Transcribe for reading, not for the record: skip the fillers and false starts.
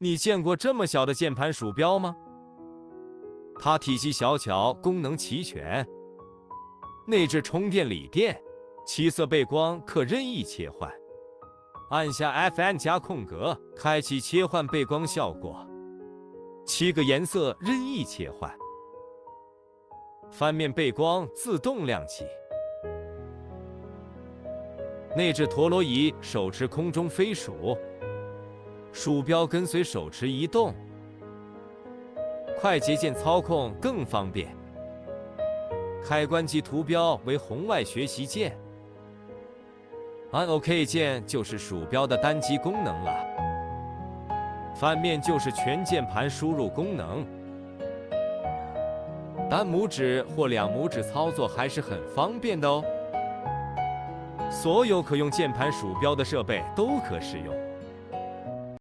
你见过这么小的键盘鼠标吗？它体积小巧，功能齐全，内置充电锂电，7色背光可任意切换，按下 Fn 加空格，开启切换背光效果，7个颜色任意切换，翻面背光自动亮起。内置陀螺仪，手持空中飞鼠，鼠标跟随手持移动，快捷键操控更方便。开关及图标为红外学习键，按 OK 键就是鼠标的单击功能了。翻面就是全键盘输入功能，单拇指或2拇指操作还是很方便的哦。所有可用键盘鼠标的设备都可使用。